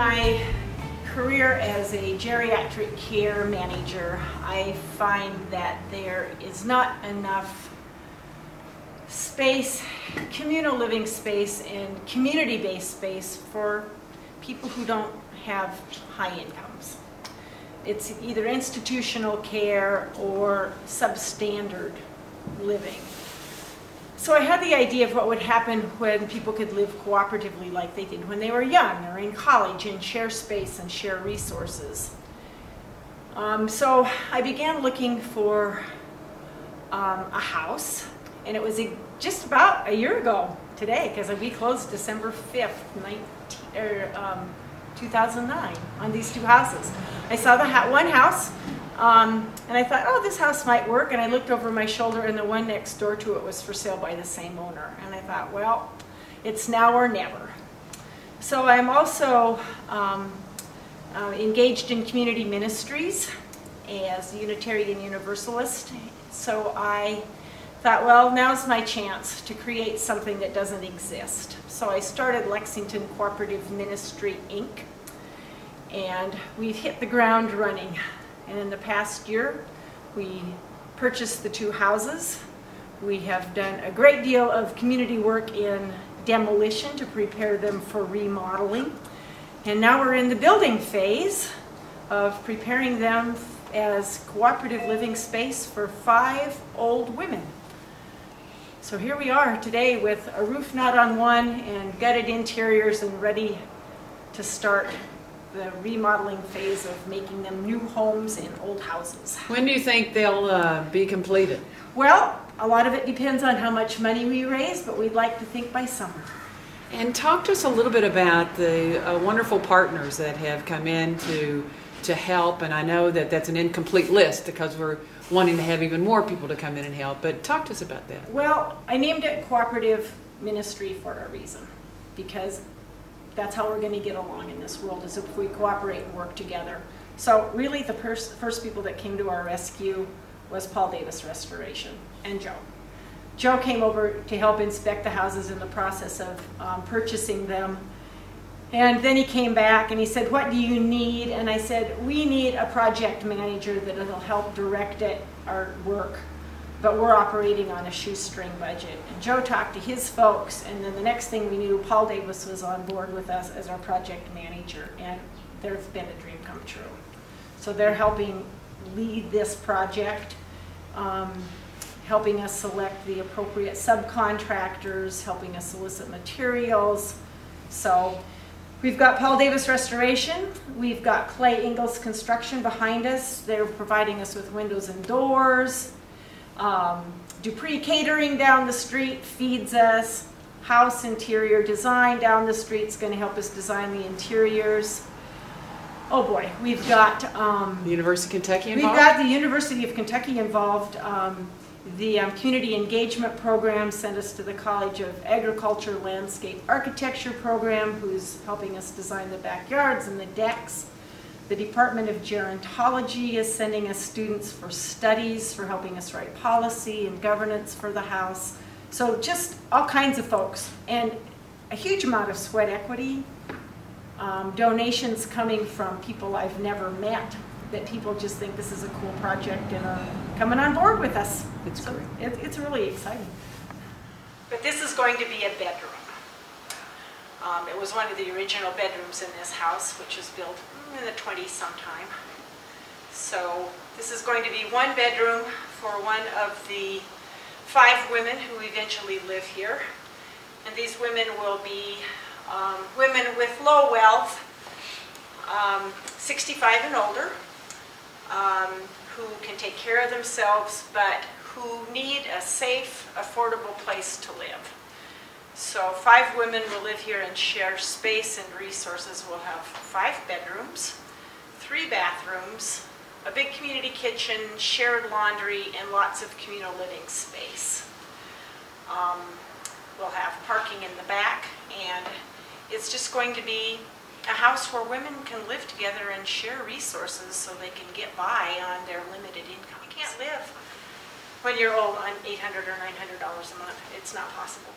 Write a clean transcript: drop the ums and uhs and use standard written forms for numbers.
my career as a geriatric care manager, I find that there is not enough space, communal living space and community-based space for people who don't have high incomes. It's either institutional care or substandard living. So I had the idea of what would happen when people could live cooperatively like they did when they were young or in college and share space and share resources. So I began looking for a house, and it was just about a year ago today, because we closed December 5th, 2009 on these two houses. I saw the one house, and I thought, oh, this house might work, and I looked over my shoulder, and the one next door to it was for sale by the same owner, and I thought, well, it's now or never. So I'm also engaged in community ministries as a Unitarian Universalist, so I thought, well, now's my chance to create something that doesn't exist. So I started Lexington Cooperative Ministry, Inc., and we've hit the ground running. And in the past year, we purchased the two houses. We have done a great deal of community work in demolition to prepare them for remodeling. And now we're in the building phase of preparing them as cooperative living space for 5 old women. So here we are today with a roof knot on one and gutted interiors and ready to start the remodeling phase of making them new homes in old houses. When do you think they'll be completed? Well, a lot of it depends on how much money we raise, but we'd like to think by summer. And talk to us a little bit about the wonderful partners that have come in to help, and I know that that's an incomplete list because we're wanting to have even more people to come in and help, but talk to us about that. Well, I named it Cooperative Ministry for a reason, because that's how we're going to get along in this world, is if we cooperate and work together. So really the first people that came to our rescue was Paul Davis Restoration and Joe. Joe came over to help inspect the houses in the process of purchasing them. And then he came back and he said, what do you need? And I said, we need a project manager that will help direct our work, but we're operating on a shoestring budget. And Joe talked to his folks, and then the next thing we knew, Paul Davis was on board with us as our project manager, and there's been a dream come true. So they're helping lead this project, helping us select the appropriate subcontractors, helping us solicit materials. So we've got Paul Davis Restoration, we've got Clay Ingalls Construction behind us. They're providing us with windows and doors. Dupree Catering down the street feeds us. House Interior Design down the street is going to help us design the interiors. Oh boy, we've got The University of Kentucky involved? We've got the University of Kentucky involved. The Community Engagement Program sent us to the College of Agriculture Landscape Architecture program, who's helping us design the backyards and the decks. The Department of Gerontology is sending us students for studies, for helping us write policy and governance for the house. So just all kinds of folks, and a huge amount of sweat equity, donations coming from people I've never met, that people just think this is a cool project and are coming on board with us. It's great. It's really exciting. But this is going to be a bedroom. It was one of the original bedrooms in this house, which was built in the 20s sometime. So this is going to be one bedroom for one of the 5 women who eventually live here. And these women will be women with low wealth, 65 and older, who can take care of themselves, but who need a safe, affordable place to live. So 5 women will live here and share space and resources. We'll have 5 bedrooms, 3 bathrooms, a big community kitchen, shared laundry, and lots of communal living space. We'll have parking in the back, and it's just going to be a house where women can live together and share resources so they can get by on their limited income. You can't live when you're old on $800 or $900 a month. It's not possible.